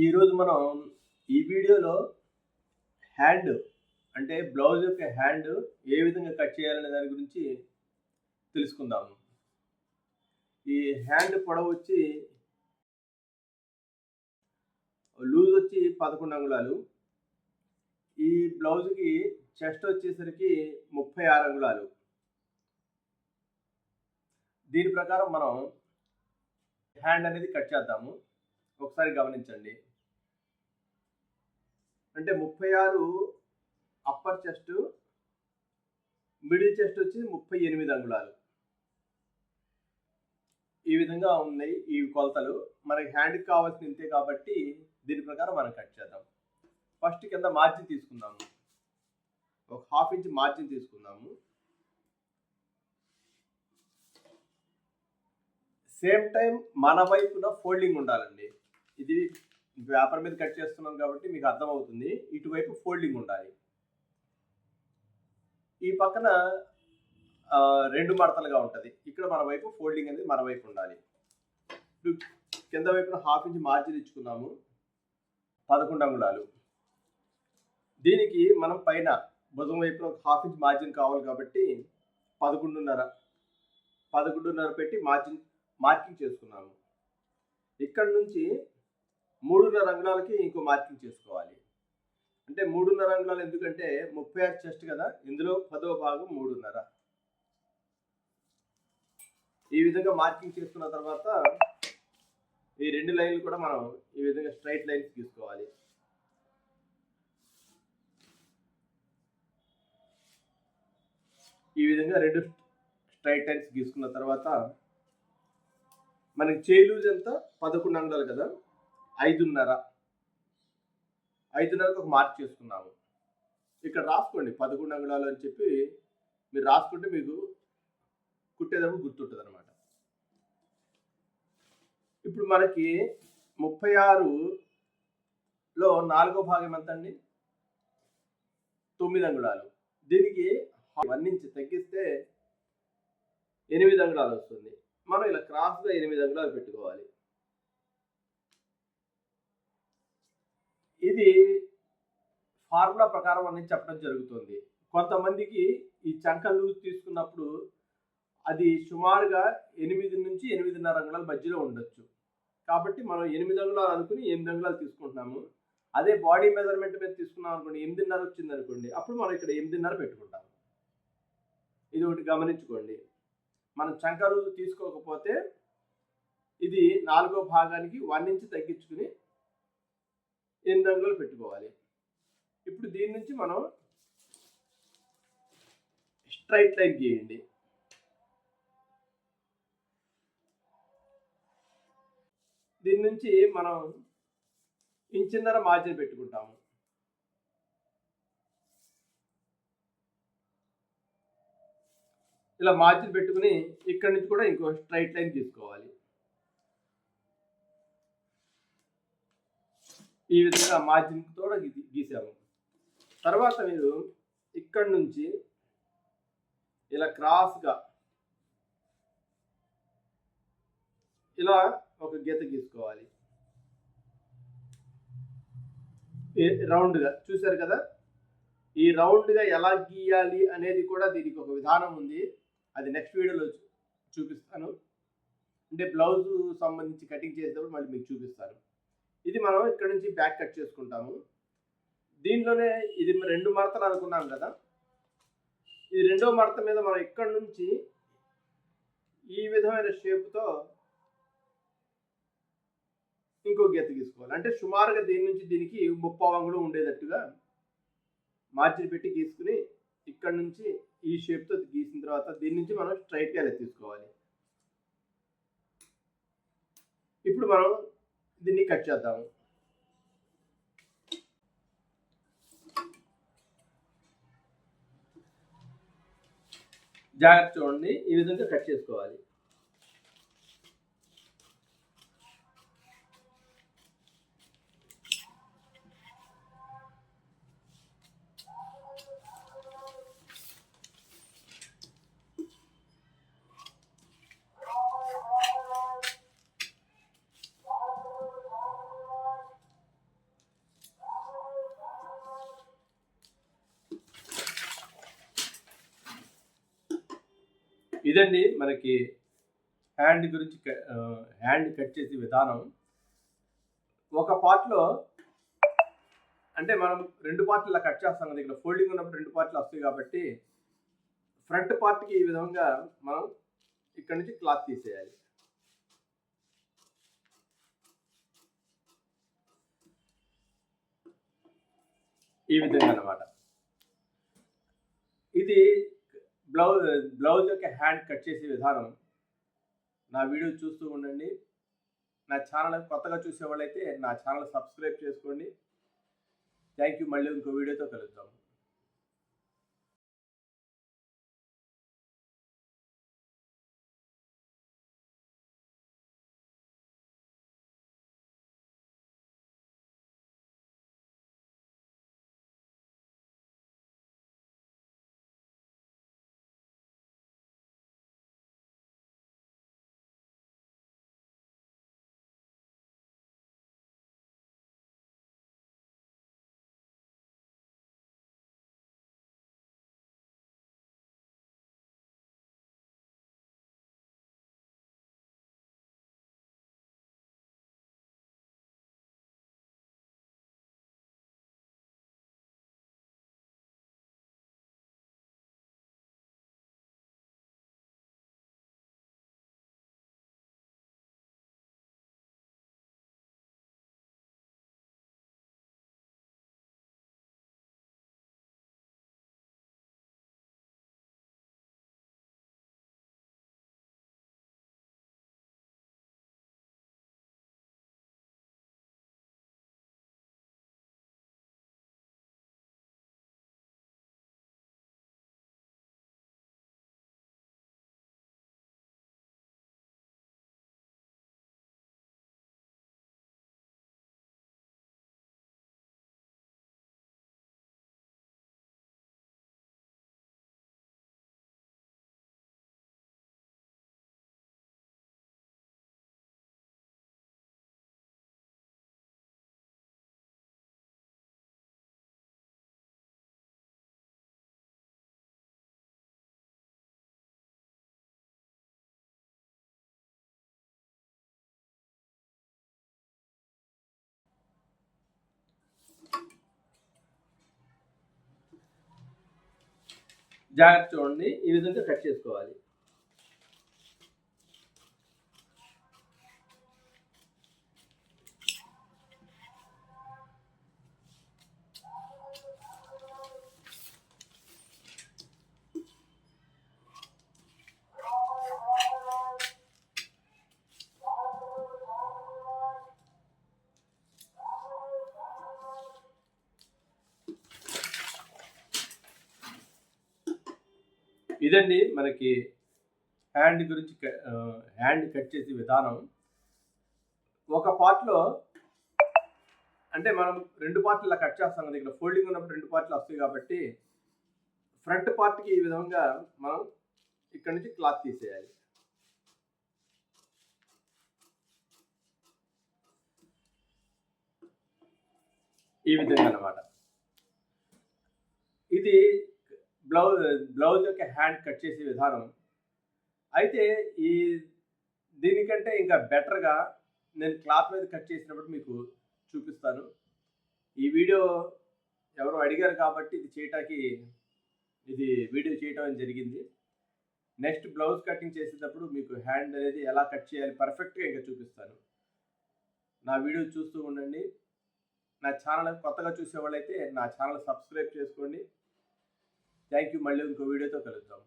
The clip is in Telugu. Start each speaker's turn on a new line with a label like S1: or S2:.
S1: ఈరోజు మనం ఈ వీడియోలో హ్యాండ్ అంటే బ్లౌజ్ యొక్క హ్యాండ్ ఏ విధంగా కట్ చేయాలనే దాని గురించి తెలుసుకుందాము. ఈ హ్యాండ్ పొడవు వచ్చి లూజ్ వచ్చి 11 అంగుళాలు. ఈ బ్లౌజ్కి చెస్ట్ వచ్చేసరికి 36 అంగుళాలు. దీని ప్రకారం మనం హ్యాండ్ అనేది కట్ చేద్దాము. ఒకసారి గమనించండి. అంటే 36 అప్పర్ చెస్ట్, మిడిల్ చెస్ట్ వచ్చి 38 అంగుళాలు. ఈ విధంగా ఉన్నాయి ఈ కొలతలు. మనకి హ్యాండ్కి కావాల్సిన ఇంతే కాబట్టి దీని ప్రకారం మనం కట్ చేద్దాం. ఫస్ట్ కింద మార్జిన్ తీసుకుందాము. ఒక 1/2 ఇంచ్ మార్జిన్ తీసుకుందాము. సేమ్ టైం మన వైపున ఫోల్డింగ్ ఉండాలండి. ఇది పేపర్ మీద కట్ చేస్తున్నాం కాబట్టి మీకు అర్థమవుతుంది. ఇటువైపు ఫోల్డింగ్ ఉండాలి. ఈ పక్కన 2 మడతలుగా ఉంటుంది. ఇక్కడ మన వైపు ఫోల్డింగ్ అనేది మన వైపు ఉండాలి. ఇప్పుడు కింద వైపున 1/2 ఇంచ్ మార్జిన్ ఇచ్చుకున్నాము. 11 అంగుళాలు. దీనికి మనం పైన భుజం వైపున ఒక 1/2 ఇంచ్ మార్జిన్ కావాలి కాబట్టి 11.5 పెట్టి మార్కింగ్ చేసుకున్నాము. ఇక్కడ నుంచి 3.5 అంగుళాలకి ఇంకో మార్కింగ్ చేసుకోవాలి. అంటే 3.5 అంగుళాలు ఎందుకంటే 36 చెస్ట్ కదా, ఇందులో 10వ భాగం 3.5. ఈ విధంగా మార్కింగ్ చేసుకున్న తర్వాత ఈ 2 లైన్లు కూడా మనం ఈ విధంగా స్ట్రైట్ లైన్స్ తీసుకోవాలి. ఈ విధంగా 2 స్ట్రైట్ లైన్స్ గీసుకున్న తర్వాత మనకి చేయి లూజ్ ఎంత 11 అంగుళాలు కదా, 5.5కి ఒక మార్క్ చేసుకున్నాము. ఇక్కడ రాసుకోండి 11 అంగుళాలు అని చెప్పి మీరు రాసుకుంటే మీకు కుట్టేటప్పుడు గుర్తుంటుంది అనమాట. ఇప్పుడు మనకి 36లో 4వ భాగం ఎంత అండి? 9 అంగుళాలు. దీనికి 1 ఇంచ్ తగ్గిస్తే 8 అంగుళాలు వస్తుంది. మనం ఇలా క్రాస్గా 8 అంగుళాలు పెట్టుకోవాలి. ఇది ఫార్ములా ప్రకారం అనేది చెప్పడం జరుగుతుంది. కొంతమందికి ఈ చంక లూజ్ తీసుకున్నప్పుడు అది సుమారుగా 8 నుంచి 8.5 అంగుళాల మధ్యలో ఉండొచ్చు. కాబట్టి మనం 8 అంగుళాలు అనుకుని 8 అంగుళాలు తీసుకుంటున్నాము. అదే బాడీ మెజర్మెంట్ మీద తీసుకున్నాం అనుకోండి, 8.5 వచ్చింది అనుకోండి, అప్పుడు మనం ఇక్కడ 8.5 పెట్టుకుంటాము. ఇది ఒకటి గమనించుకోండి. మనం చంక లూజ్ తీసుకోకపోతే ఇది 4వ భాగానికి 1 ఇంచ్ తగ్గించుకుని 8 అంగుళాలు పెట్టుకోవాలి. ఇప్పుడు దీని నుంచి మనం స్ట్రైట్ లైన్ గీయండి. దీని నుంచి మనం 1.5 ఇంచ్ మార్జిన్ పెట్టుకుంటాము. ఇలా మార్జిన్ పెట్టుకుని ఇక్కడి నుంచి కూడా ఇంకో స్ట్రైట్ లైన్ తీసుకోవాలి. ఈ విధంగా మార్జిన్ కూడా గీసాము. తర్వాత మీరు ఇక్కడి నుంచి ఇలా క్రాస్గా ఇలా ఒక గీత గీసుకోవాలి. రౌండ్గా చూసారు కదా. ఈ రౌండ్గా ఎలా గీయాలి అనేది కూడా దీనికి ఒక విధానం ఉంది. అది నెక్స్ట్ వీడియోలో చూపిస్తాను. అంటే బ్లౌజ్ సంబంధించి కటింగ్ చేసేటప్పుడు మళ్ళీ మీకు చూపిస్తాను. ఇది మనం ఇక్కడ నుంచి బ్యాక్ కట్ చేసుకుంటాము. దీనిలోనే ఇది 2 మడతలు అనుకున్నాం కదా, ఈ 2వ మడత మీద మనం ఇక్కడ నుంచి ఈ విధమైన షేప్తో ఇంకో గీత గీసుకోవాలి. అంటే సుమారుగా దీని నుంచి దీనికి 30 అంగుళం ఉండేటట్టుగా మార్జిన్ పెట్టి గీసుకుని ఇక్కడ నుంచి ఈ షేప్తో గీసిన తర్వాత దీని నుంచి మనం స్ట్రైట్గా ఇలా తీసుకోవాలి. ఇప్పుడు మనం దీన్ని కట్ చేద్దాము. జాగ్రత్త చూడండి, ఈ విధంగా కట్ చేసుకోవాలి. ఇదండి మనకి హ్యాండ్ గురించి హ్యాండ్ కట్ చేసే విధానం. ఒక పార్ట్‌లో అంటే మనం 2 పార్ట్‌లు ఇలా కట్ చేస్తాం కదా! ఇక్కడ ఫోల్డింగ్ ఉన్నప్పుడు 2 పార్ట్‌లు వస్తాయి కాబట్టి, ఫ్రంట్ పార్ట్‌కి ఈ విధంగా మనం ఇక్కడ నుంచి క్లాత్ తీసేయాలి. ఈ విధంగా అన్నమాట. ఇది బ్లౌజ్ యొక్క హ్యాండ్ కట్ చేసే విధానం. నా వీడియో చూస్తూ ఉండండి. నా ఛానల్ కొత్తగా చూసేవాళ్ళైతే నా ఛానల్ సబ్స్క్రైబ్ చేసుకోండి. Thank you. మళ్ళీ ఇంకో వీడియోతో కలుద్దాం. జాగ్రత్త చూడండి. ఈ విధంగా కట్ చేసుకోవాలి. ఇదండి మనకి హ్యాండ్ కట్ చేసే విధానం. ఒక పార్ట్‌లో అంటే మనం 2 పార్ట్‌లు ఇలా కట్ చేస్తాం కదా! ఇక్కడ ఫోల్డింగ్ ఉన్నప్పుడు 2 పార్ట్‌లు వస్తాయి కాబట్టి, ఫ్రంట్ పార్ట్‌కి ఈ విధంగా మనం ఇక్కడ నుంచి క్లాత్ తీసేయాలి. ఈ విధంగా అన్నమాట. ఇది బ్లౌజ్ యొక్క హ్యాండ్ కట్ చేసే విధానం. అయితే దీనికంటే ఇంకా బెటర్‌గా నేను క్లాత్ మీద కట్ చేసినప్పుడు మీకు చూపిస్తాను. ఈ వీడియో ఎవరో అడిగారు కాబట్టి ఇది వీడియో చేయటం జరిగింది. నెక్స్ట్ బ్లౌజ్ కటింగ్ చేసేటప్పుడు మీకు హ్యాండ్ అనేది ఎలా కట్ చేయాలి పర్ఫెక్ట్‌గా ఇంకా చూపిస్తాను. నా వీడియో చూస్తూ ఉండండి. నా ఛానల్ కొత్తగా చూసేవాళ్ళైతే నా ఛానల్ సబ్స్క్రైబ్ చేసుకోండి. Thank you. మళ్ళీ ఇంకో వీడియోతో కలుద్దాం.